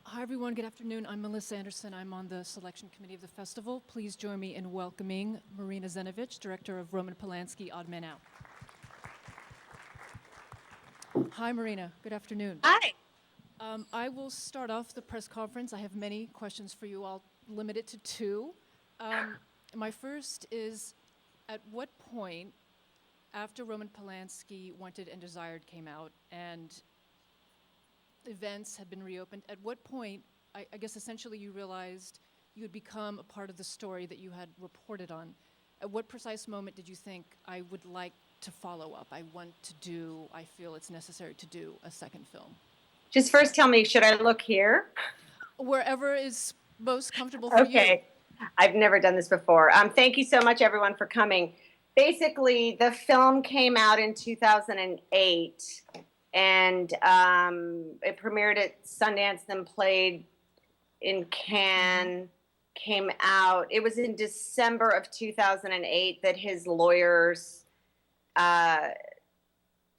Hi, everyone. Good afternoon. I'm Melissa Anderson. I'm on the selection committee of the festival. Please join me in welcoming Marina Zenovich, director of Roman Polanski, Odd Man Out. Hi, Marina. Good afternoon. Hi. I will start off the press conference. I have many questions for you. I'll limit it to two. My first is, at what point, after Roman Polanski Wanted and Desired came out and events had been reopened, at what point, I guess essentially you realized you had become a part of the story that you had reported on? At what precise moment did you think, I would like to follow up? I feel it's necessary to do a second film. Just first tell me, should I look here? Wherever is most comfortable for you. Okay. I've never done this before. Thank you so much, everyone, for coming. Basically, the film came out in 2008, and it premiered at Sundance, then played in Cannes, came out. It was in December of 2008 that his lawyers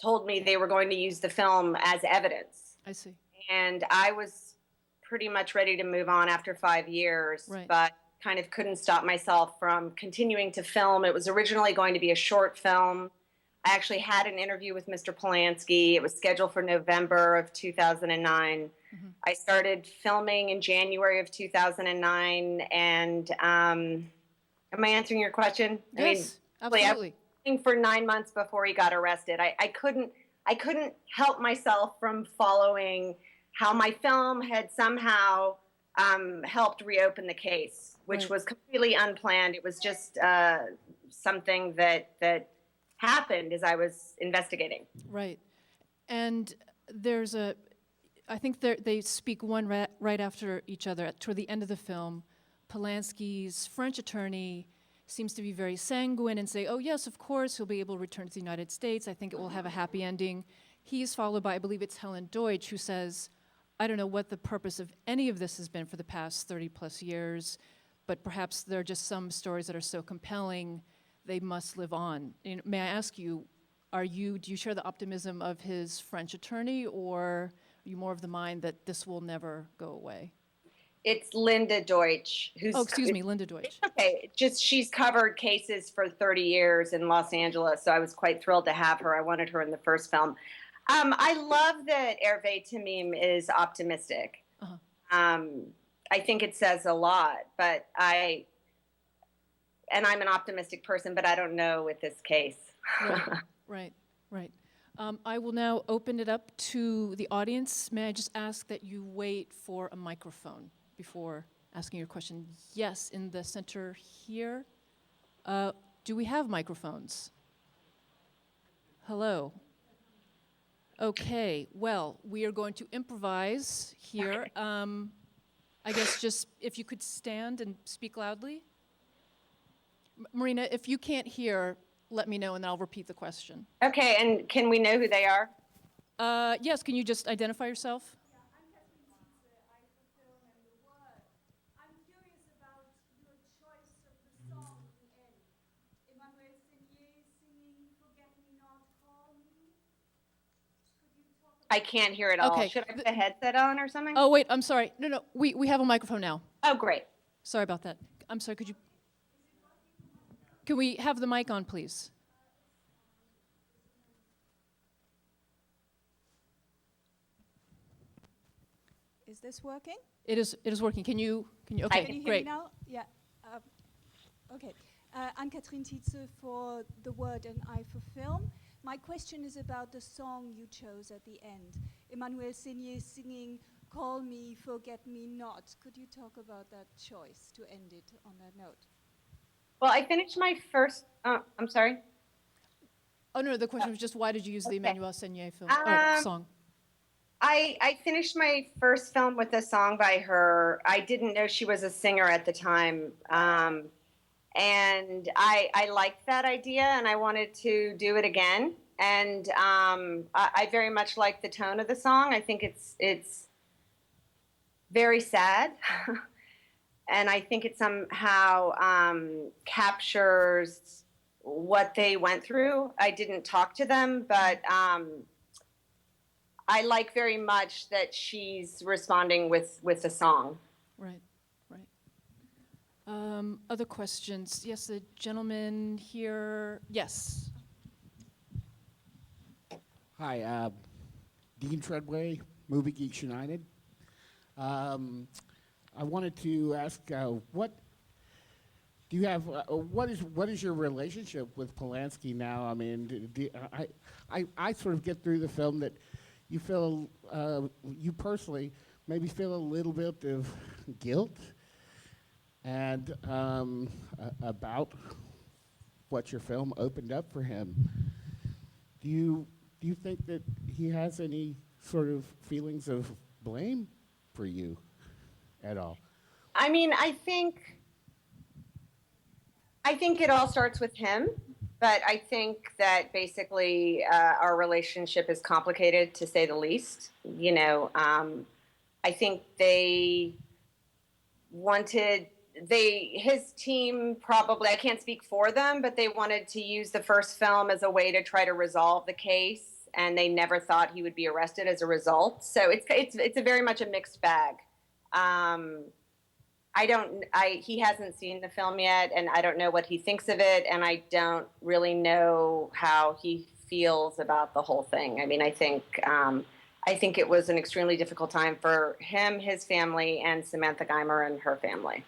told me they were going to use the film as evidence. I see. And I was pretty much ready to move on after 5 years, Right. but kind of couldn't stop myself from continuing to film. It was originally going to be a short film. I actually had an interview with Mr. Polanski. It was scheduled for November of 2009. I started filming in January of 2009, and am I answering your question? Yes, absolutely. I was filming for 9 months before he got arrested. I couldn't help myself from following how my film had somehow helped reopen the case, which Right. was completely unplanned. It was just something that happened as I was investigating. Right. And I think they speak one right after each other. Toward the end of the film, Polanski's French attorney seems to be very sanguine and say, oh, yes, of course, he'll be able to return to the United States. I think it will have a happy ending. He's followed by, I believe it's Helen Deutsch, who says, I don't know what the purpose of any of this has been for the past 30-plus years, but perhaps there are just some stories that are so compelling, they must live on. May I ask you, do you share the optimism of his French attorney, or are you more of the mind that this will never go away? It's Linda Deutsch. Linda Deutsch. Okay, she's covered cases for 30 years in Los Angeles, so I was quite thrilled to have her. I wanted her in the first film. I love that Hervé Tamim is optimistic. I think it says a lot, and I'm an optimistic person, but I don't know with this case. Right. I will now open it up to the audience. May I just ask that you wait for a microphone before asking your question? Yes, in the center here. Do we have microphones? Hello. Okay, well, we are going to improvise here. I guess just if you could stand and speak loudly. Marina, if you can't hear, let me know and I'll repeat the question. Okay, and can we know who they are? Yes, can you just identify yourself? Yeah, I'm Catherine Tietze. I fulfill and the word. I'm curious about your choice of the song at the end. Emmanuel Seigner singing Forget Me Not, Call Me. Could you talk about I can't hear it all. Okay. Should I put the headset on or something? Oh, wait, I'm sorry. No, we have a microphone now. Oh, great. Sorry about that. I'm sorry, could you? Can we have the mic on, please? Is this working? It is working. Can you, okay, Can you hear great. me now? Yeah. Okay. I'm Catherine Tietze for The Word and I for Film. My question is about the song you chose at the end. Emmanuel Seigner singing Call Me, Forget Me Not. Could you talk about that choice to end it on that note? Well, I finished my first, I'm sorry? Oh, no, the question was just why did you use the Emmanuel Seigner film, song? I finished my first film with a song by her. I didn't know she was a singer at the time. And I liked that idea and I wanted to do it again. And I very much like the tone of the song. I think it's very sad. And I think it somehow captures what they went through. I didn't talk to them, but I like very much that she's responding with the song. Right, right. Other questions? Yes, the gentleman here. Yes. Hi, Dean Treadway, Movie Geeks United. I wanted to ask, what do you have? What is your relationship with Polanski now? I mean, I sort of get through the film that you feel, you personally maybe feel a little bit of guilt and about what your film opened up for him. Do you think that he has any sort of feelings of blame for you at all? I mean, I think it all starts with him, but I think that basically our relationship is complicated, to say the least. You know, I think his team probably, I can't speak for them, but they wanted to use the first film as a way to try to resolve the case, and they never thought he would be arrested as a result. So it's a very much a mixed bag. He hasn't seen the film yet, and I don't know what he thinks of it, and I don't really know how he feels about the whole thing. I mean, I think it was an extremely difficult time for him, his family, and Samantha Geimer and her family.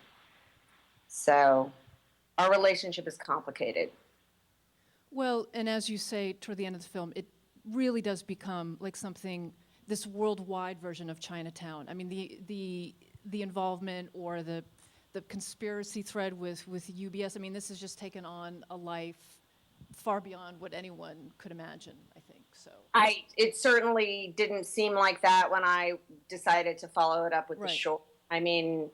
So our relationship is complicated. Well, and as you say toward the end of the film, it really does become like something, this worldwide version of Chinatown. I mean, the involvement or the conspiracy thread with UBS, I mean, this has just taken on a life far beyond what anyone could imagine, I think. So it certainly didn't seem like that when I decided to follow it up with Right. the short. I mean,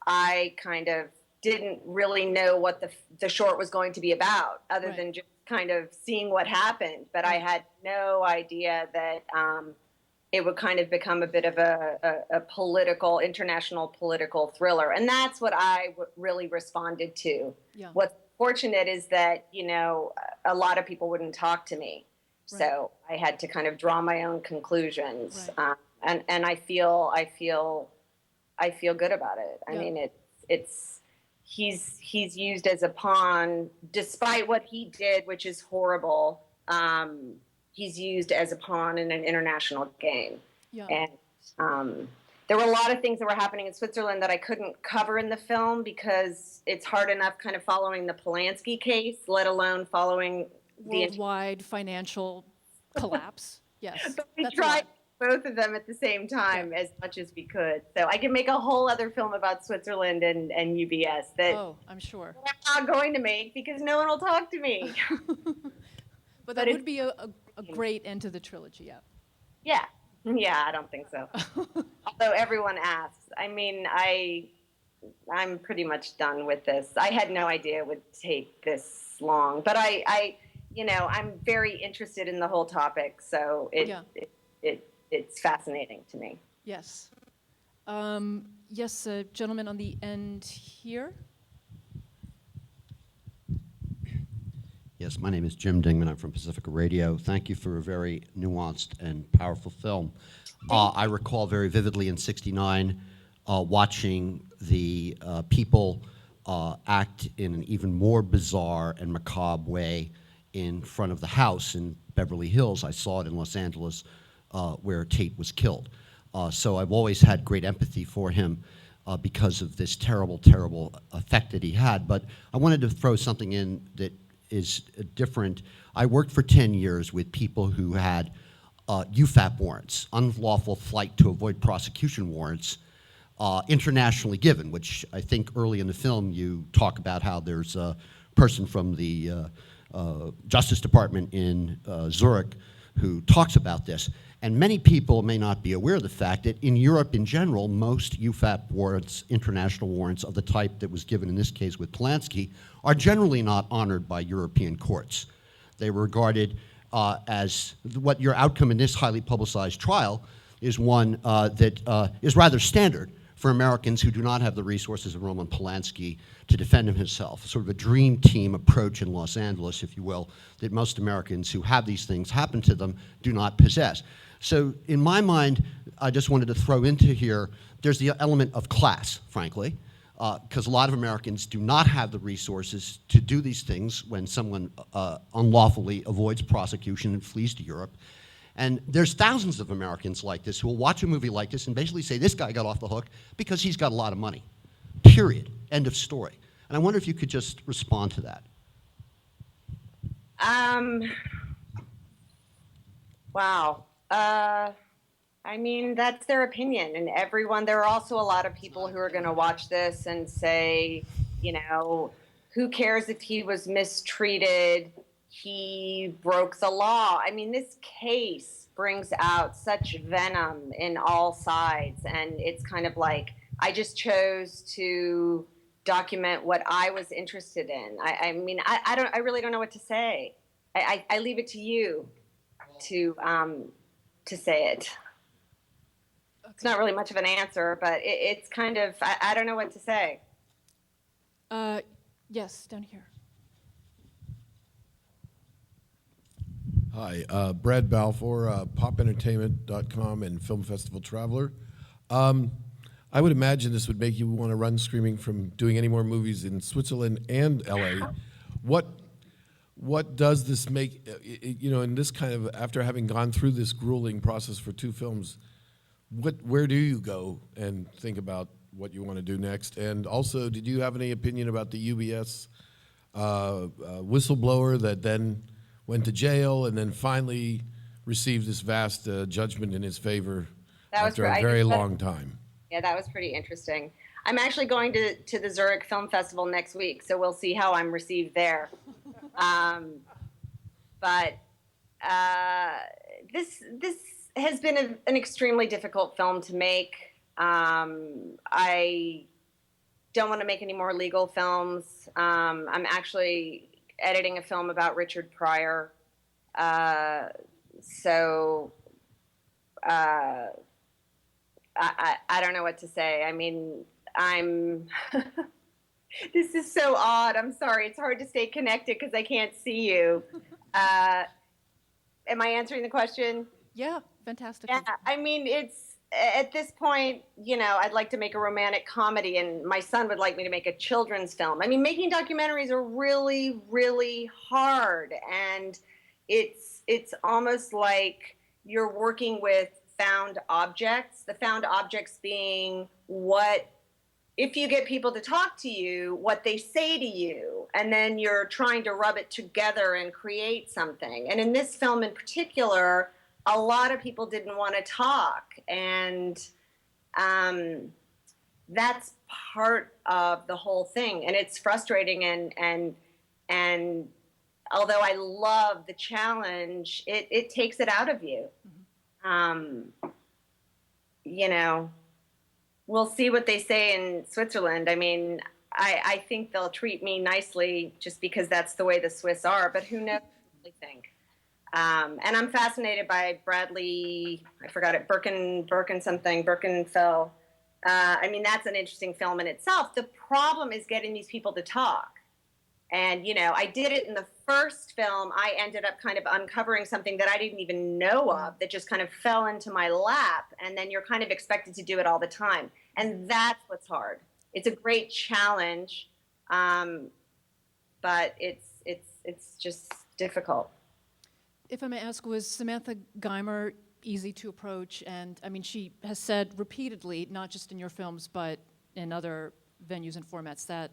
I kind of didn't really know what the short was going to be about, other Right. than just kind of seeing what happened. But I had no idea that it would kind of become a bit of a international political thriller. And that's what I really responded to. Yeah. What's fortunate is that, you know, a lot of people wouldn't talk to me. Right. So I had to kind of draw my own conclusions. Right. And I feel good about it. I Yeah. mean, he's used as a pawn, despite what he did, which is horrible. He's used as a pawn in an international game. Yeah. And there were a lot of things that were happening in Switzerland that I couldn't cover in the film because it's hard enough kind of following the Polanski case, let alone following Worldwide financial collapse. Yes. But we That's a tried lot. both of them at the same time as much as we could. So I can make a whole other film about Switzerland and UBS that Oh, I'm sure. I'm not going to make because no one will talk to me. But that would be a great end to the trilogy, yeah. Yeah, I don't think so. Although everyone asks. I mean, I'm pretty much done with this. I had no idea it would take this long, but I'm very interested in the whole topic, so it's fascinating to me. Yes. Yes, gentleman on the end here. Yes, my name is Jim Dingman. I'm from Pacifica Radio. Thank you for a very nuanced and powerful film. I recall very vividly in '69 watching the people act in an even more bizarre and macabre way in front of the house in Beverly Hills. I saw it in Los Angeles where Tate was killed. So I've always had great empathy for him because of this terrible, terrible effect that he had. But I wanted to throw something in that is different. I worked for 10 years with people who had UFAP warrants, unlawful flight to avoid prosecution warrants, internationally given, which I think early in the film you talk about how there's a person from the Justice Department in Zurich who talks about this. And many people may not be aware of the fact that in Europe in general, most UFAP warrants, international warrants of the type that was given in this case with Polanski, are generally not honored by European courts. They were regarded as what your outcome in this highly publicized trial is one that is rather standard for Americans who do not have the resources of Roman Polanski to defend himself, sort of a dream team approach in Los Angeles, if you will, that most Americans who have these things happen to them do not possess. So in my mind, I just wanted to throw into here, there's the element of class, frankly, because a lot of Americans do not have the resources to do these things when someone unlawfully avoids prosecution and flees to Europe. And there's thousands of Americans like this who will watch a movie like this and basically say, this guy got off the hook because he's got a lot of money, period, end of story. And I wonder if you could just respond to that. Wow. I mean, that's their opinion, and there are also a lot of people who are going to watch this and say, you know, who cares if he was mistreated? He broke the law. I mean, this case brings out such venom in all sides, and it's kind of like, I just chose to document what I was interested in. I mean, I really don't know what to say. I leave it to you to say it. It's not really much of an answer, but it's kind of, I don't know what to say. Yes, down here. Hi, Brad Balfour, popentertainment.com and Film Festival Traveler. I would imagine this would make you want to run screaming from doing any more movies in Switzerland and LA. What does this make, you know, in this kind of, after having gone through this grueling process for 2 films, where do you go and think about what you want to do next? And also, did you have any opinion about the UBS whistleblower that then went to jail and then finally received this vast judgment in his favor after a very long time? Yeah, that was pretty interesting. I'm actually going to the Zurich Film Festival next week, so we'll see how I'm received there. But this has been an extremely difficult film to make. I don't want to make any more legal films. I'm actually editing a film about Richard Pryor. So I don't know what to say. I mean, this is so odd. I'm sorry. It's hard to stay connected because I can't see you. Am I answering the question? Yeah, fantastic. Yeah, I mean, it's at this point, you know, I'd like to make a romantic comedy, and my son would like me to make a children's film. I mean, making documentaries are really, really hard, and it's almost like you're working with found objects. The found objects being if you get people to talk to you, what they say to you, and then you're trying to rub it together and create something. And in this film in particular, a lot of people didn't want to talk, and that's part of the whole thing. And it's frustrating, and although I love the challenge, it takes it out of you. You know, we'll see what they say in Switzerland. I mean, I think they'll treat me nicely just because that's the way the Swiss are, but who knows what they think. And I'm fascinated by Bradley, I forgot it, Birkenfell. I mean, that's an interesting film in itself. The problem is getting these people to talk. And, you know, I did it in the first film. I ended up kind of uncovering something that I didn't even know of that just kind of fell into my lap. And then you're kind of expected to do it all the time. And that's what's hard. It's a great challenge, but it's just difficult. If I may ask, was Samantha Geimer easy to approach? And I mean, she has said repeatedly, not just in your films, but in other venues and formats, that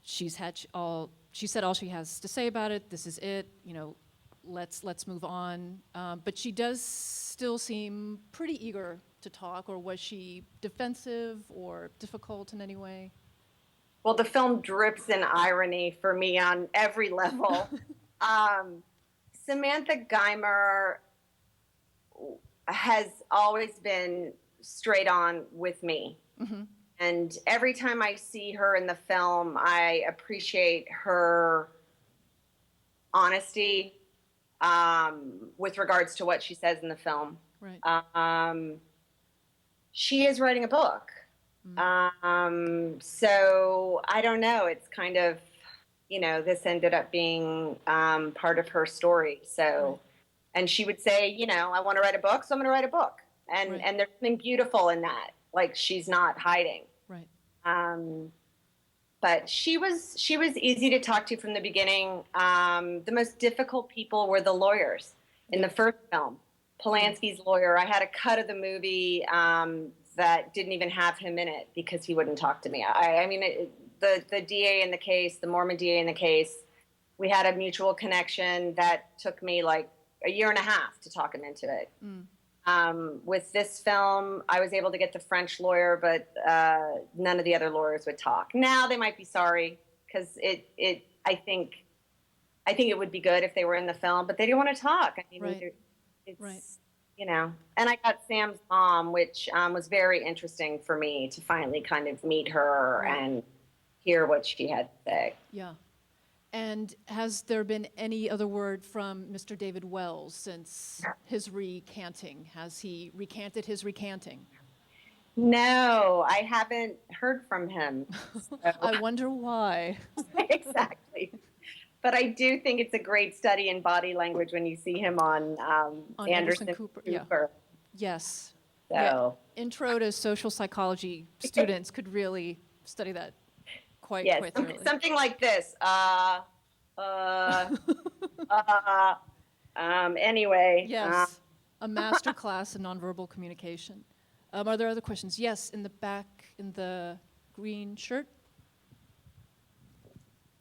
she said all she has to say about it. This is it. You know, let's move on. But she does still seem pretty eager to talk. Or was she defensive or difficult in any way? Well, the film drips in irony for me on every level. Samantha Geimer has always been straight on with me. Mm-hmm. And every time I see her in the film, I appreciate her honesty with regards to what she says in the film. Right. She is writing a book. So I don't know. It's kind of, this ended up being part of her story. So, and she would say, I want to write a book, so I'm going to write a book. And Right. and there's something beautiful in that. Like she's not hiding. Right. But she was easy to talk to from the beginning. The most difficult people were the lawyers in the first film. Polanski's lawyer. I had a cut of the movie that didn't even have him in it because he wouldn't talk to me. I mean, the DA in the case, the Mormon DA in the case, we had a mutual connection that took me like a year and a half to talk him into it. With this film, I was able to get the French lawyer, but none of the other lawyers would talk. Now they might be sorry because I think it would be good if they were in the film, but they didn't want to talk. I mean, Right. it's, Right. And I got Sam's mom, which was very interesting for me to finally kind of meet her and hear what she had to say. Yeah. And has there been any other word from Mr. David Wells since his recanting? Has he recanted his recanting? No, I haven't heard from him. I wonder why. Exactly. But I do think it's a great study in body language when you see him on Anderson Cooper. Yeah. Yes. So Yeah. Intro to social psychology students could really study that quite yes, thoroughly. something like this. Anyway. Yes. A master class in nonverbal communication. Are there other questions? Yes, in the back, in the green shirt.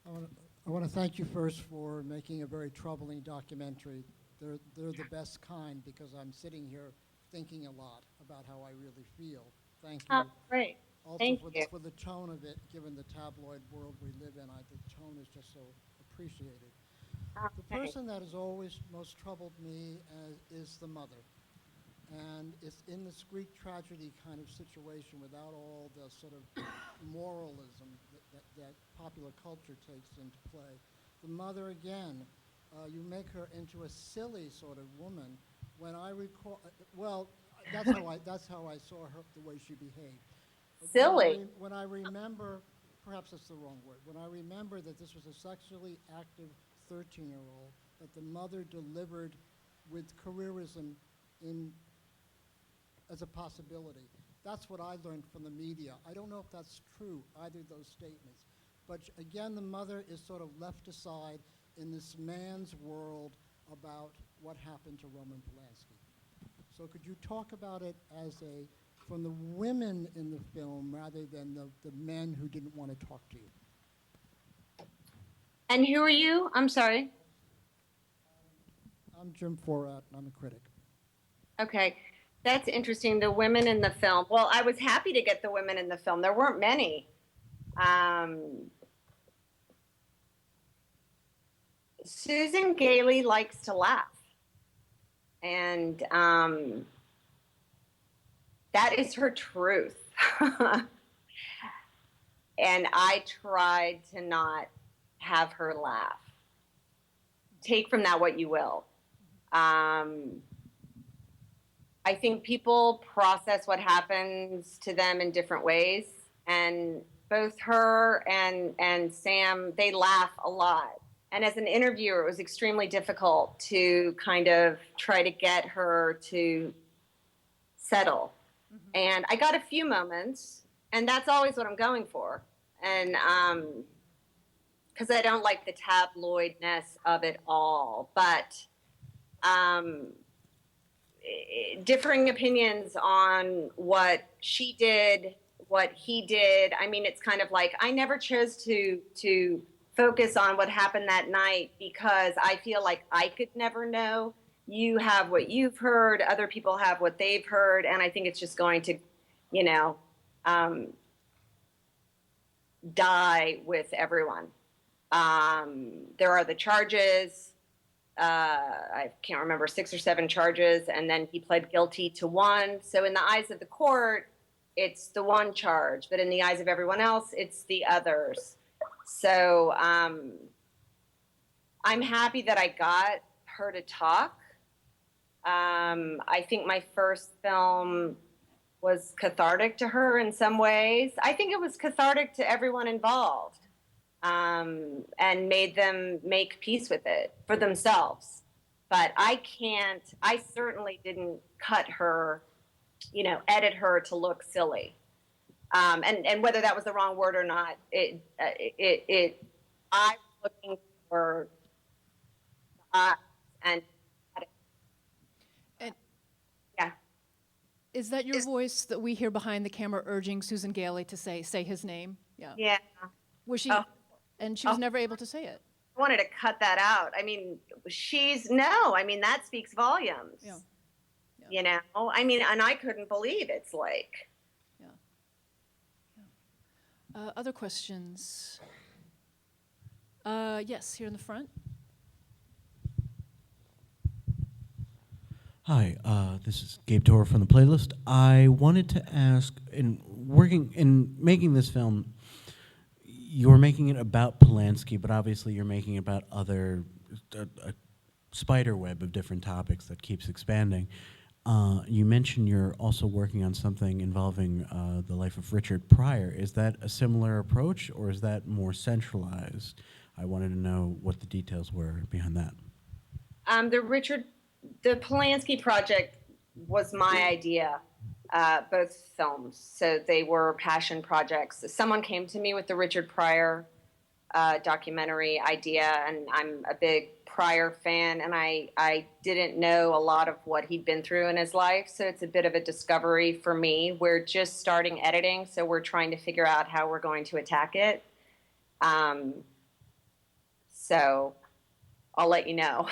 I want to thank you first for making a very troubling documentary. They're the best kind because I'm sitting here thinking a lot about how I really feel. Thank you. Great. Also Thank for, you. for the tone of it, given the tabloid world we live in, the tone is just so appreciated. The person that has always most troubled me is the mother. And it's in this Greek tragedy kind of situation without all the sort of moralism that popular culture takes into play. The mother, again, you make her into a silly sort of woman. When I recall, well, that's how I saw her, the way she behaved. But Silly. When I remember, perhaps that's the wrong word, when I remember that this was a sexually active 13-year-old, that the mother delivered with careerism as a possibility. That's what I learned from the media. I don't know if that's true, either of those statements. But again, the mother is sort of left aside in this man's world about what happened to Roman Polanski. So could you talk about it from the women in the film rather than the men who didn't want to talk to you? And who are you? I'm sorry. I'm Jim Forat, and I'm a critic. Okay. That's interesting. The women in the film. Well, I was happy to get the women in the film. There weren't many. Susan Gailey likes to laugh. And that is her truth. And I tried to not have her laugh. Take from that what you will. I think people process what happens to them in different ways. And both her and Sam, they laugh a lot. And as an interviewer, it was extremely difficult to kind of try to get her to settle. Mm-hmm. And I got a few moments, and that's always what I'm going for. And because I don't like the tabloidness of it all. But differing opinions on what she did, what he did. I mean, it's kind of like I never chose to focus on what happened that night because I feel like I could never know. You have what you've heard, other people have what they've heard, and I think it's just going to, die with everyone. There are the charges. I can't remember, 6 or 7 charges, and then he pled guilty to 1. So in the eyes of the court, it's the 1 charge, but in the eyes of everyone else, it's the others. So I'm happy that I got her to talk. I think my first film was cathartic to her in some ways. I think it was cathartic to everyone involved, and made them make peace with it for themselves. But I certainly didn't cut her, edit her to look silly. And whether that was the wrong word or not, I was looking for and And yeah. is that your voice that we hear behind the camera urging Susan Gailey to say his name? Yeah. Yeah. Was she? Oh. And she was never able to say it. I wanted to cut that out. I mean, that speaks volumes. Yeah. And I couldn't believe it's like. Yeah. Other questions? Yes, here in the front. Hi, this is Gabe Torr from the Playlist. I wanted to ask, in making this film, you're making it about Polanski, but obviously you're making it about a spider web of different topics that keeps expanding. You mentioned you're also working on something involving the life of Richard Pryor. Is that a similar approach, or is that more centralized? I wanted to know what the details were behind that. The Polanski project was my idea, both films. So they were passion projects. Someone came to me with the Richard Pryor documentary idea, and I'm a big Pryor fan, and I didn't know a lot of what he'd been through in his life, so it's a bit of a discovery for me. We're just starting editing, so we're trying to figure out how we're going to attack it. So I'll let you know.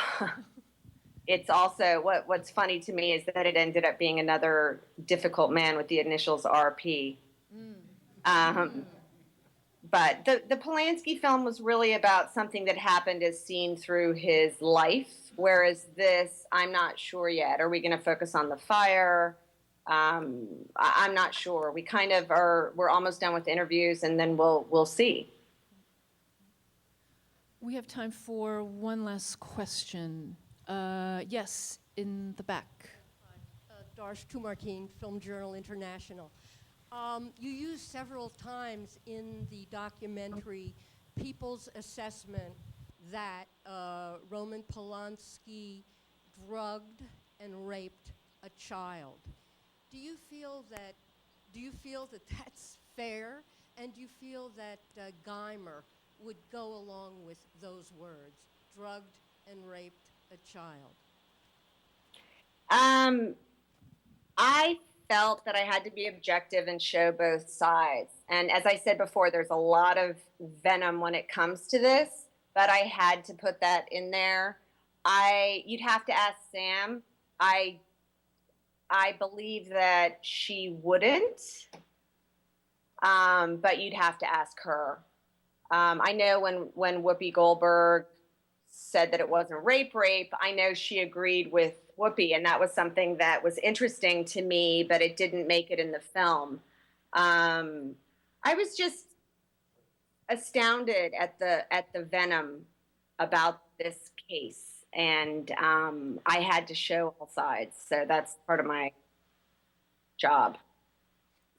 It's also, what's funny to me is that it ended up being another difficult man with the initials RP. But the Polanski film was really about something that happened as seen through his life, whereas this, I'm not sure yet. Are we going to focus on the fire? I'm not sure. We kind of we're almost done with interviews, and then we'll see. We have time for one last question. Yes, in the back. Darsh Tumarkin, Film Journal International. You use several times in the documentary people's assessment that Roman Polanski drugged and raped a child. Do you feel that that's fair? And do you feel that Geimer would go along with those words, drugged and raped a child? I felt that I had to be objective and show both sides. And as I said before, there's a lot of venom when it comes to this, but I had to put that in there. You'd have to ask Sam. I believe that she wouldn't, but you'd have to ask her. I know when Whoopi Goldberg said that it wasn't rape, I know she agreed with Whoopi, and that was something that was interesting to me, but it didn't make it in the film. I was just astounded at the venom about this case, and I had to show all sides, so that's part of my job.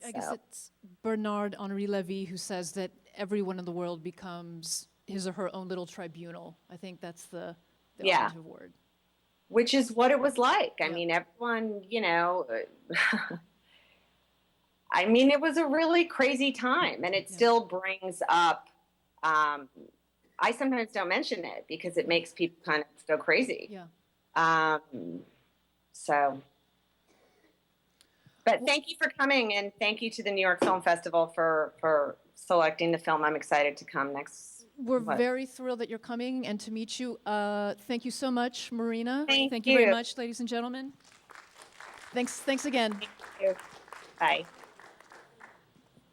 I guess it's Bernard Henri Lévy who says that everyone in the world becomes his or her own little tribunal. I think that's the operative word. Which is what it was like. I Yeah. mean, everyone, I mean, it was a really crazy time, and it still brings up, I sometimes don't mention it because it makes people kind of go crazy. Yeah. But thank you for coming, and thank you to the New York Film Festival for selecting the film. I'm excited to come next. We're very thrilled that you're coming and to meet you. Thank you so much, Marina. Thank you very you. much, ladies and gentlemen. Thanks again. Thank you. Bye.